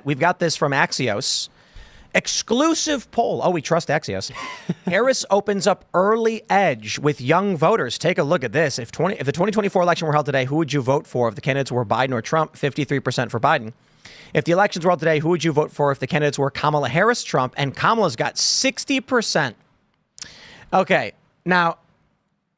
we've got this from Axios. Exclusive poll. Oh, we trust Axios. Harris opens up early edge with young voters. Take a look at this. If the 2024 election were held today, who would you vote for if the candidates were Biden or Trump? 53% for Biden. If the elections were held today, who would you vote for if the candidates were Kamala Harris, Trump? And Kamala's got 60%. Okay, now,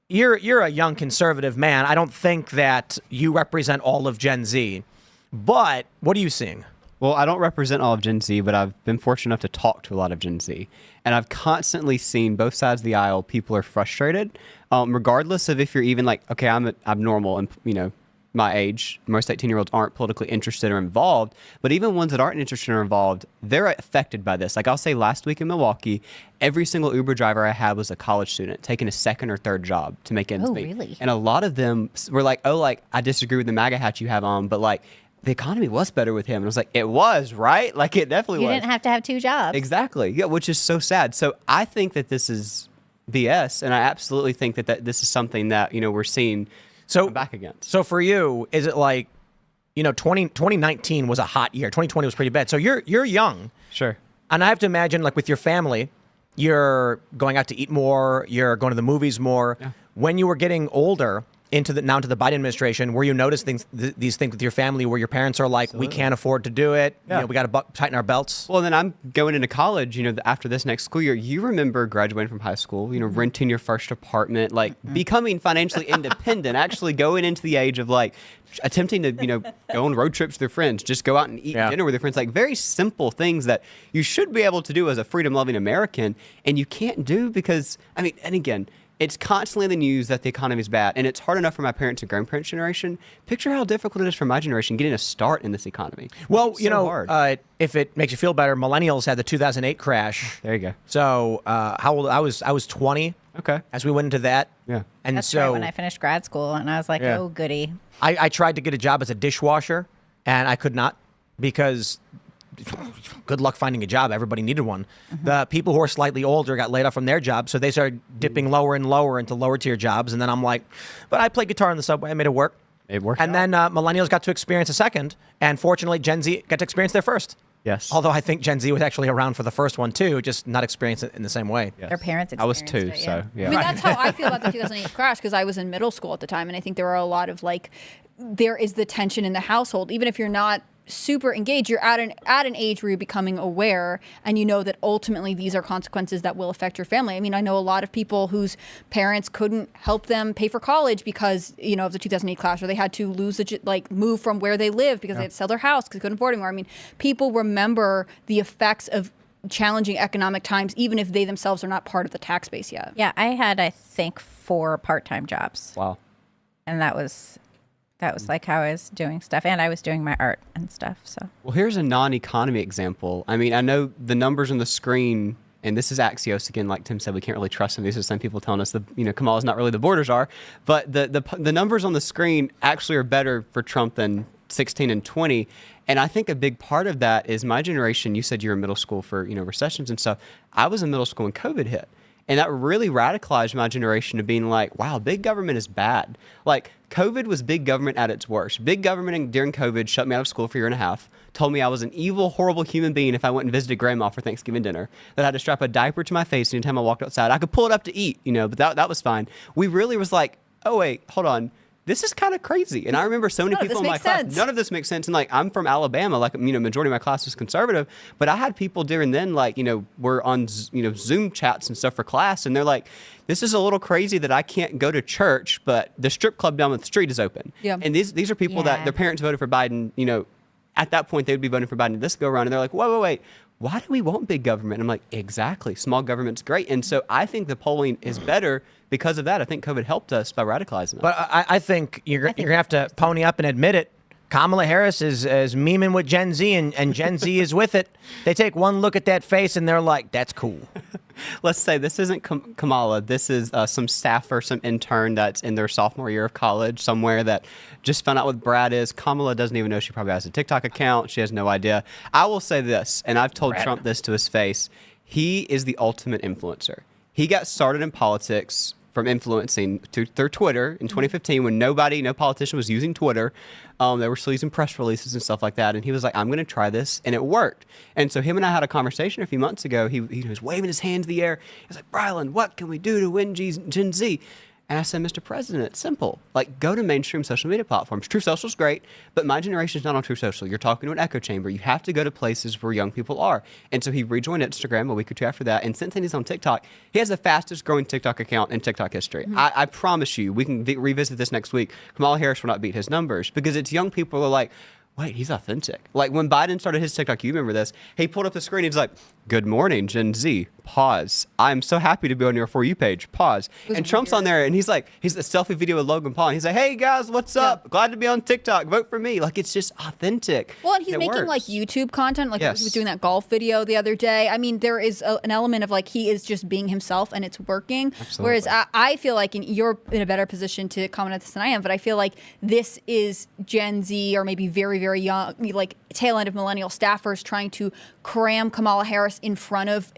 you're a young conservative man. I don't think that you represent all of Gen Z. But what are you seeing? Well, I don't represent all of Gen Z, but I've been fortunate enough to talk to a lot of Gen Z. And I've constantly seen both sides of the aisle, people are frustrated, regardless of if you're even like, okay, I'm abnormal and, my age. Most 18-year-olds aren't politically interested or involved. But even ones that aren't interested or involved, they're affected by this. Like I'll say last week in Milwaukee, every single Uber driver I had was a college student taking a second or third job to make ends meet. Really? And a lot of them were like, oh, like, I disagree with the MAGA hat you have on, but like, the economy was better with him. And I was like, it was, right? Like, it definitely was. You didn't have to have two jobs. Exactly. Yeah, which is so sad. So I think that this is BS, and I absolutely think that this is something that, we're seeing come back against. So for you, is it like, 2019 was a hot year. 2020 was pretty bad. So you're young. Sure. And I have to imagine, like, with your family, you're going out to eat more, you're going to the movies more. Yeah. When you were getting older, into the Biden administration, where you notice these things with your family, where your parents are like, Absolutely. we can't afford to do it. Yeah. We got to tighten our belts. Well, then I'm going into college, after this next school year. You remember graduating from high school, renting your first apartment, like becoming financially independent, actually going into the age of like attempting to, go on road trips with your friends, just go out and eat dinner with your friends, like very simple things that you should be able to do as a freedom-loving American, and you can't do because, and again, it's constantly in the news that the economy is bad, and it's hard enough for my parents and grandparents' generation. Picture how difficult it is for my generation getting a start in this economy. Well, hard. If it makes you feel better, millennials had the 2008 crash. There you go. So how old? I was 20. Okay. As we went into that. Yeah. And That's so right when I finished grad school, and I was like, oh, goody. I tried to get a job as a dishwasher, and I could not because good luck finding a job. Everybody needed one. Mm-hmm. The people who are slightly older got laid off from their jobs, so they started dipping lower and lower into lower tier jobs. And then I'm like, but I played guitar in the subway. I made it work. It worked. And then millennials got to experience a second, and fortunately, Gen Z got to experience their first. Yes. Although I think Gen Z was actually around for the first one too, just not experience it in the same way. Yes. Their parents I was experienced 2, it, so yeah. I mean, that's how I feel about the 2008 crash because I was in middle school at the time, and I think there are a lot of there is the tension in the household, even if you're not super engaged, you're at an age where you're becoming aware, and you know that ultimately these are consequences that will affect your family. I mean, I know a lot of people whose parents couldn't help them pay for college because of the 2008 crash, or they had to move from where they live because they had to sell their house because they couldn't afford it anymore. I mean, people remember the effects of challenging economic times, even if they themselves are not part of the tax base yet. Yeah, I had, I think, 4 part-time jobs. Wow. And that was like how I was doing stuff, and I was doing my art and stuff. So, well, here's a non-economy example. I mean, I know the numbers on the screen, and this is Axios again. Like Tim said, we can't really trust them. These are some people telling us that Kamala's not really the borders are, but the numbers on the screen actually are better for Trump than 16 and 20. And I think a big part of that is my generation. You said you were in middle school for recessions and stuff. I was in middle school when COVID hit. And that really radicalized my generation to being like, wow, big government is bad. Like, COVID was big government at its worst. Big government during COVID shut me out of school for a year and a half, told me I was an evil, horrible human being if I went and visited grandma for Thanksgiving dinner, that I had to strap a diaper to my face anytime I walked outside. I could pull it up to eat, but that was fine. We really was like, oh, wait, hold on. This is kind of crazy. And I remember so many people in my class, none of this makes sense. And I'm from Alabama, majority of my class was conservative, but I had people during then, were on, Zoom chats and stuff for class. And they're like, this is a little crazy that I can't go to church, but the strip club down the street is open. Yeah. And these are people that their parents voted for Biden, at that point they would be voting for Biden this go around. And they're like, wait. Why do we want big government? And I'm like, exactly. Small government's great. And so I think the polling is better because of that. I think COVID helped us by radicalizing it. But I think you're going to have to pony up and admit it. Kamala Harris is memeing with Gen Z, and Gen Z is with it. They take one look at that face, and they're like, that's cool. Let's say this isn't Kamala. This is some staffer, some intern that's in their sophomore year of college somewhere that just found out what Brad is. Kamala doesn't even know she probably has a TikTok account. She has no idea. I will say this, and I've told Trump this to his face. He is the ultimate influencer. He got started in politics from influencing through Twitter in 2015 when no politician was using Twitter. They were still using press releases and stuff like that. And he was like, I'm going to try this. And it worked. And so him and I had a conversation a few months ago. He was waving his hands in the air. He was like, Brilyn, what can we do to win Gen Z? And I said, Mr. President, it's simple. Like, go to mainstream social media platforms. True Social is great, but my generation is not on True Social. You're talking to an echo chamber. You have to go to places where young people are. And so he rejoined Instagram a week or two after that. And since then, he's on TikTok. He has the fastest growing TikTok account in TikTok history. I promise you, we can revisit this next week. Kamala Harris will not beat his numbers because it's young people who are like, wait, he's authentic. Like when Biden started his TikTok, you remember this, he pulled up the screen, he's like, good morning, Gen Z, pause. I'm so happy to be on your For You page, pause. And Trump's on there and he's like, he's a selfie video with Logan Paul. And he's like, hey guys, what's up? Glad to be on TikTok. Vote for me. Like it's just authentic. Well, and he's It making works. like YouTube content. Like Yes. he was doing that golf video the other day. I mean, there is an element of like he is just being himself and it's working. Absolutely. Whereas I feel like you're in a better position to comment on this than I am, but I feel like this is Gen Z or maybe very, very young, like tail end of millennial staffers trying to cram Kamala Harris in front of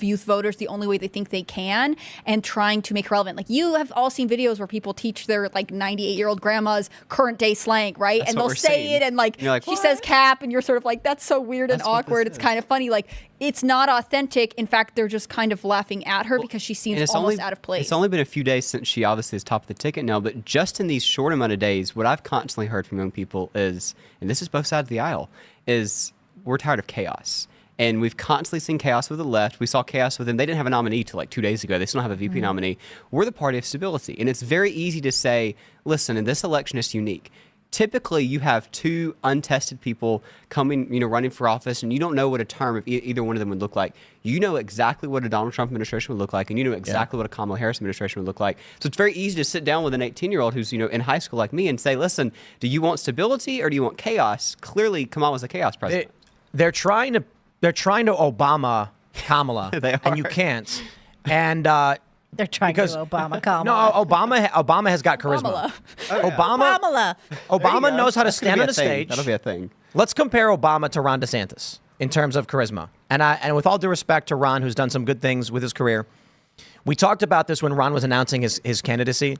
youth voters the only way they think they can and trying to make her relevant. Like you have all seen videos where people teach their like 98-year-old grandmas current day slang, right? That's and what they'll we're say seeing. it and like You're like, she "What?" says cap and you're sort of like, that's so weird and That's what awkward. this It's is. kind of funny. Like it's not authentic. In fact, they're just kind of laughing at her because she And seems it's almost out of place. It's only been a few days since she obviously is top of the ticket now, but just in these short amount of days, what I've constantly heard from young people is, and this is both sides of the aisle, is we're tired of chaos. And we've constantly seen chaos with the left. We saw chaos with them. They didn't have a nominee till like 2 days ago. They still don't have a VP nominee. We're the party of stability. And it's very easy to say, listen, and this election is unique. Typically, you have two untested people coming, running for office, and you don't know what a term of either one of them would look like. You know exactly what a Donald Trump administration would look like, and you know exactly what a Kamala Harris administration would look like. So it's very easy to sit down with an 18-year-old who's, in high school like me and say, listen, do you want stability or do you want chaos? Clearly, Kamala's a chaos president. They're trying to Obama Kamala, They are. and you can't. And They're trying because- to Obama Kamala. no, Obama has got charisma. Kamala. Kamala. Obama knows how to That's gonna stand be on a a thing. stage. That'll be a thing. Let's compare Obama to Ron DeSantis in terms of charisma. And with all due respect to Ron, who's done some good things with his career, we talked about this when Ron was announcing his candidacy.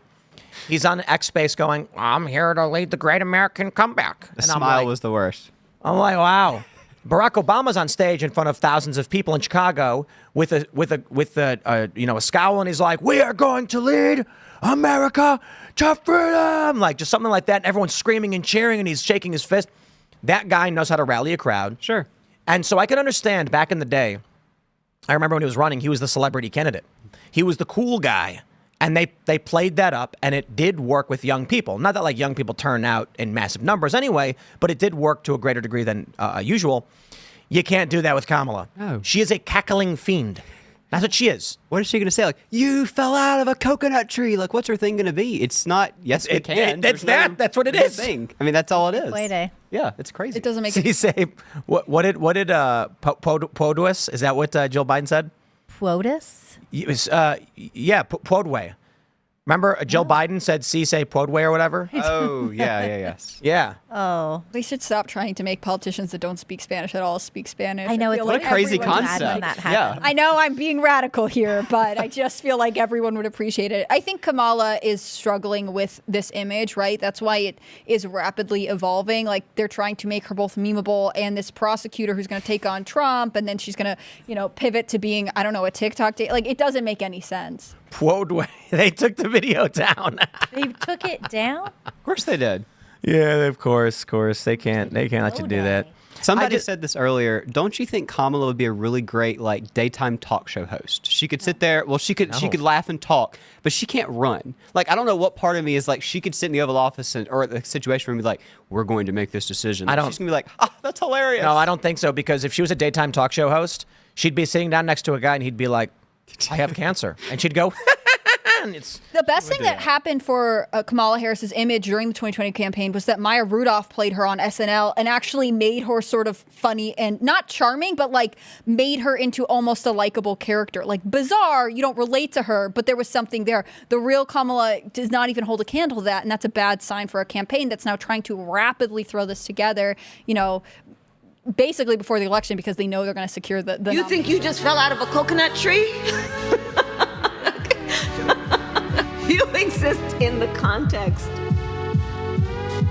He's on X Space going, I'm here to lead the great American comeback. The smile was the worst. I'm like, wow. Barack Obama's on stage in front of thousands of people in Chicago with a scowl, and he's like, "We are going to lead America to freedom," like just something like that. And everyone's screaming and cheering, and he's shaking his fist. That guy knows how to rally a crowd. Sure. And so I can understand back in the day. I remember when he was running, he was the celebrity candidate. He was the cool guy. And they played that up, and it did work with young people. Not that like young people turn out in massive numbers anyway, but it did work to a greater degree than usual. You can't do that with Kamala. Oh. She is a cackling fiend. That's what she is. What is she going to say? Like, you fell out of a coconut tree. Like, what's her thing going to be? It's not, yes, we can. That's that. That's what it is. Thing. I mean, that's all it is. Play day. Yeah, it's crazy. It doesn't make She say, what did Podwis? Is that what Jill Biden said? Quotas? It was, Podway. Remember, Jill Biden said, "See, say Podway" or whatever. Oh, yes. Yeah. Oh. We should stop trying to make politicians that don't speak Spanish at all speak Spanish. I know, feel it's What a crazy everyone's mad concept. when that Yeah. happens. I know I'm being radical here, but I just feel like everyone would appreciate it. I think Kamala is struggling with this image, right? That's why it is rapidly evolving. Like they're trying to make her both memeable and this prosecutor who's going to take on Trump, and then she's going to, pivot to being, I don't know, a TikTok date. Like it doesn't make any sense. Podway. They took the video down. They took it down? Of course they did. Yeah, of course. They can't let you do that. Somebody said this earlier. Don't you think Kamala would be a really great like daytime talk show host? She could sit there. Well, she could laugh and talk, but she can't run. Like I don't know what part of me is like she could sit in the Oval Office or the Situation Room and be like, "We're going to make this decision." Like, she's gonna be like, that's hilarious." No, I don't think so, because if she was a daytime talk show host, she'd be sitting down next to a guy and he'd be like, "I have cancer," and she'd go. The best thing that happened for Kamala Harris's image during the 2020 campaign was that Maya Rudolph played her on SNL and actually made her sort of funny and not charming, but like made her into almost a likable character. Like bizarre, you don't relate to her, but there was something there. The real Kamala does not even hold a candle to that, and that's a bad sign for a campaign that's now trying to rapidly throw this together, basically before the election because they know they're going to secure the You think you just fell out of a coconut tree? exist in the context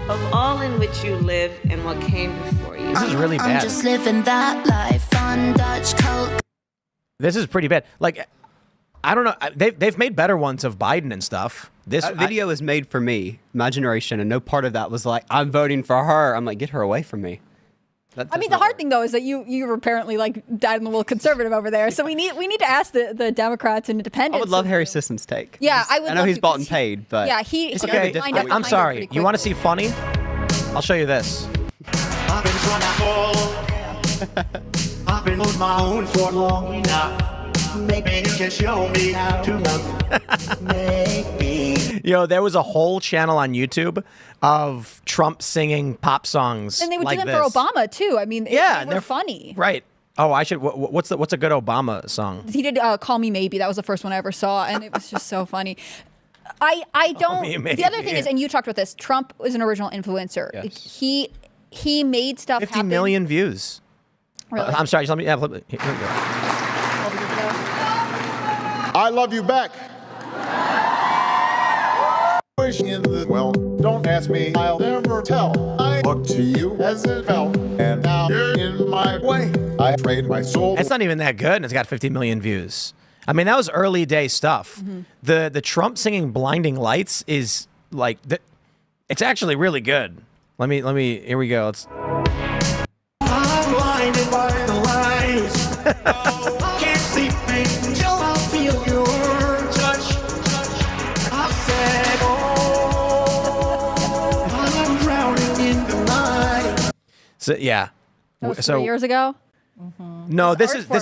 of all in which you live and what came before you. This is really I'm bad. just living that life on Dutch Coke. This is pretty bad. Like, I don't know. They've made better ones of Biden and stuff. This video is made for me, my generation, and no part of that was like, I'm voting for her. I'm like, get her away from me. I mean, the hard thing though is that you were apparently like dyed in the wool conservative over there. So we need to ask the Democrats and Independents. I would love Harry Sisson's take. Yeah, I would. I know love he's to, bought and 'cause paid, but yeah, he. Okay, lined up I'm sorry. pretty You want to quickly. see funny? I'll show you this. I've been trying to fall. I've been on my own for long enough. Maybe you can show me how to love. Maybe. There was a whole channel on YouTube of Trump singing pop songs. And they would like do them this. for Obama too. I mean, Yeah, they're funny. Right. Oh, I should. What's a good Obama song? He did "Call Me Maybe." That was the first one I ever saw, and it was just so funny. I don't. Me The other thing Maybe. is, and you talked about this. Trump was an original influencer. Yes. He made stuff 50 happen. million views. Really? I'm sorry. Just let me. Yeah, here we go. 12 years ago. I love you back. Well, don't ask me, I'll never tell. I look to you as it felt, and now you're in my way. I trade my soul. It's not even that good, and it's got 50 million views. I mean, that was early day stuff. The Trump singing "Blinding Lights" is like, it's actually really good. Let me. Here we go. I'm blinded by the lights. Can't sleep until I feel your touch. I said, oh, I'm drowning in the night. So yeah. That was So 3 years ago. no, this art is form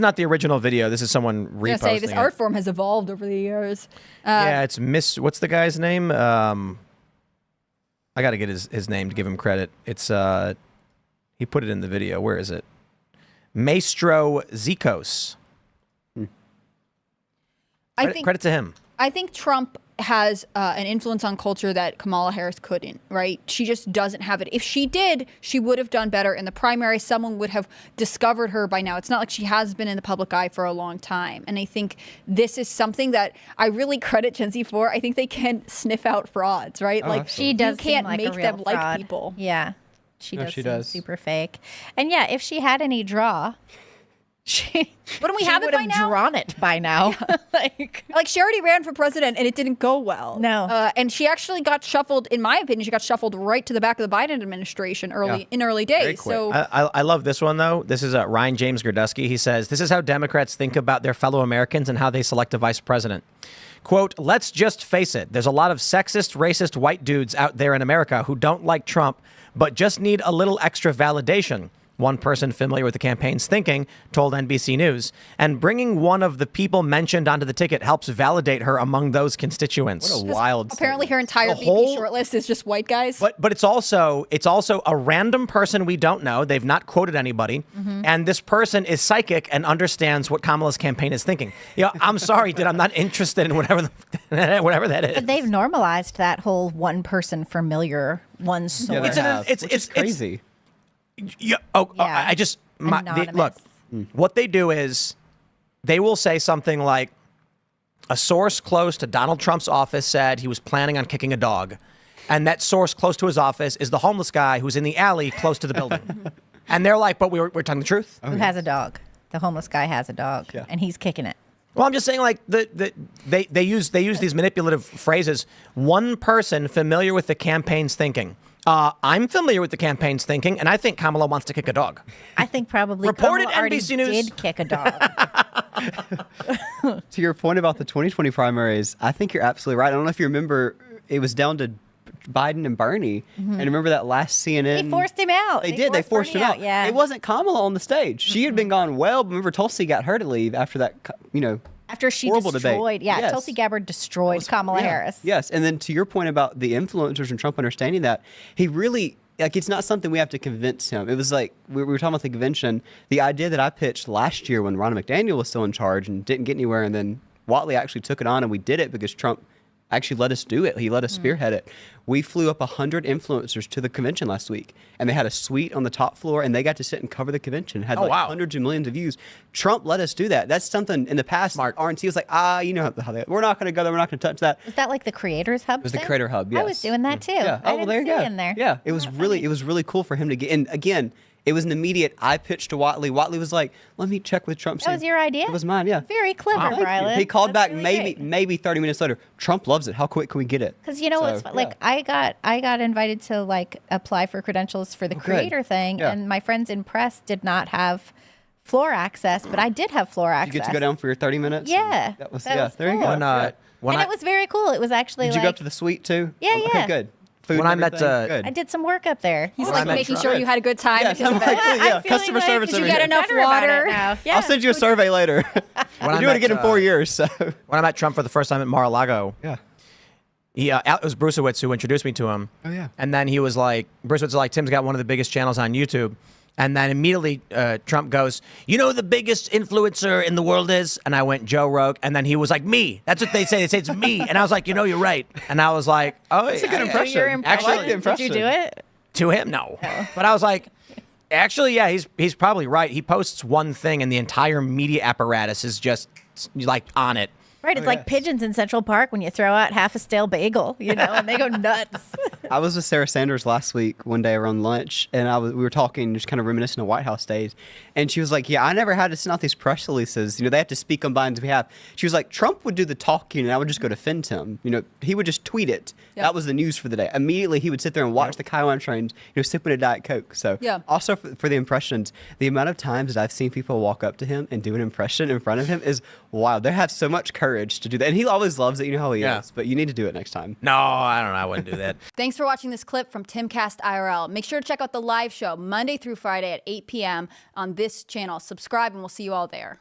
not the original video. This is someone I was reposting gonna say this it. art form has evolved over the years. Yeah, it's Miss. What's the guy's name? I got to get his name to give him credit. It's he put it in the video. Where is it? Maestro Zikos. Credit to him. I think Trump has an influence on culture that Kamala Harris couldn't, right? She just doesn't have it. If she did, she would have done better in the primary. Someone would have discovered her by now. It's not like she has been in the public eye for a long time. And I think this is something that I really credit Gen Z for. I think they can sniff out frauds, right? Like She does. You can't seem like a make real them like fraud. people. Yeah, she No, does. she seem does. super fake. And yeah, if she had any draw, she Wouldn't we she have it would by now? drawn it by now. like Like she already ran for president and it didn't go well. No. And she actually got shuffled, in my opinion, she got shuffled right to the back of the Biden administration in early days. quick. So I love this one though. This is Ryan James Gerdusky. He says, "This is how Democrats think about their fellow Americans and how they select a vice president." Quote, "Let's just face it. There's a lot of sexist, racist white dudes out there in America who don't like Trump, but just need a little extra validation." One person familiar with the campaign's thinking told NBC News, and bringing one of the people mentioned onto the ticket helps validate her among those constituents. What a wild. apparently her entire The VP whole- shortlist is just white guys. But it's also a random person we don't know. They've not quoted anybody, and this person is psychic and understands what Kamala's campaign is thinking. I'm sorry, dude. I'm not interested in whatever whatever that is. But they've normalized that whole one person familiar, one source. Yeah, they have, it's- which is crazy. Yeah. Yeah. I just Anonymous. look. What they do is they will say something like, "A source close to Donald Trump's office said he was planning on kicking a dog," and that source close to his office is the homeless guy who's in the alley close to the building, and they're like, "But we're telling the truth." Who has a dog? The homeless guy has a dog, and he's kicking it. Well, I'm just saying, like they use these manipulative phrases. One person familiar with the campaign's thinking. I'm familiar with the campaign's thinking, and I think Kamala wants to kick a dog. I think probably Reported Kamala already NBC News. did kick a dog. To your point about the 2020 primaries, I think you're absolutely right. I don't know if you remember, it was down to Biden and Bernie. And remember that last CNN? They forced him out. They did. They forced him Bernie out. Yeah. It wasn't Kamala on the stage. She had been gone well. But remember, Tulsi got her to leave after that, After she horrible destroyed. debate. Yeah, Yes. Tulsi Gabbard destroyed Kamala Yeah. Harris. Yes. And then to your point about the influencers and Trump understanding that, he really, like, it's not something we have to convince him. It was like, we were talking about the convention, the idea that I pitched last year when Ronna McDaniel was still in charge and didn't get anywhere, and then Whatley actually took it on, and we did it because Trump actually let us do it. He let us spearhead it. We flew up 100 influencers to the convention last week, and they had a suite on the top floor, and they got to sit and cover the convention. It had wow. hundreds of millions of views. Trump let us do that. That's something in the past. Smart. RNC was like, you know how we're not going to go there. We're not going to touch that. Was that like the Creators Hub? It was the thing? Creator Hub. Yes. I was doing that too. Yeah. I Oh, well, didn't there you see go. in there. Yeah. It was really cool for him to get. And again, it was an immediate. I pitched to Watley. Watley was like, "Let me check with Trump." That was your idea? It was mine. Yeah. Very clever, Thank you. Brilyn. He called That's back really maybe 30 minutes later. Trump loves it. How quick can we get it? Because you know what's So, like I got invited to like apply for credentials for the creator thing, Yeah. and my friends in press did not have floor access, but I did have floor access. You get to go down for your 30 minutes. Yeah, and That was that was there you cool. go. When, Yeah. when and I, it was very cool. It was actually Did you like go up to the suite too? Yeah, Okay, yeah. good. Food When and I met, everything? Good. I did some work up there. He's Well, like I meant making Trump. sure you had a good time. Yes, because I'm of like, it. yeah, I'm feeling customer like- service Did over you get here. enough better about water? it now. Yeah. I'll send you a survey later. when I We're doing it again in 4 met, years. So when I met Trump for the first time at Mar-a-Lago, yeah. it was Brucewitz who introduced me to him. Oh, yeah. And then he was like, Brucewitz was like, Tim's got one of the biggest channels on YouTube. And then immediately Trump goes, you know who the biggest influencer in the world is? And I went, Joe Rogan. And then he was like, me. That's what they say. They say it's me. And I was like, you know, you're right. And I was like, oh, That's a good impression. Your impression. Actually, the impression. Did you do it? to him, no. But I was like, actually, yeah, he's probably right. He posts one thing and the entire media apparatus is just like on it. Right, it's like pigeons in Central Park when you throw out half a stale bagel, you know, and they go nuts. I was with Sarah Sanders last week one day around lunch, and we were talking, just kind of reminiscing of White House days. And she was like, yeah, I never had to send out these press releases. You know, they have to speak on Biden's behalf. She was like, Trump would do the talking, and I would just go defend him. You know, he would just tweet it. Yep. That was the news for the day. Immediately, he would sit there and watch the Kaiwan trains, you know, sipping a Diet Coke. So Yeah. also for the impressions, the amount of times that I've seen people walk up to him and do an impression in front of him is wild. They have so much courage to do that. And he always loves it. You know how he is. But you need to do it next time. No, I don't know. I wouldn't do that. Thanks for watching this clip from Timcast IRL. Make sure to check out the live show Monday through Friday at 8 p.m. on this channel. Subscribe, and we'll see you all there.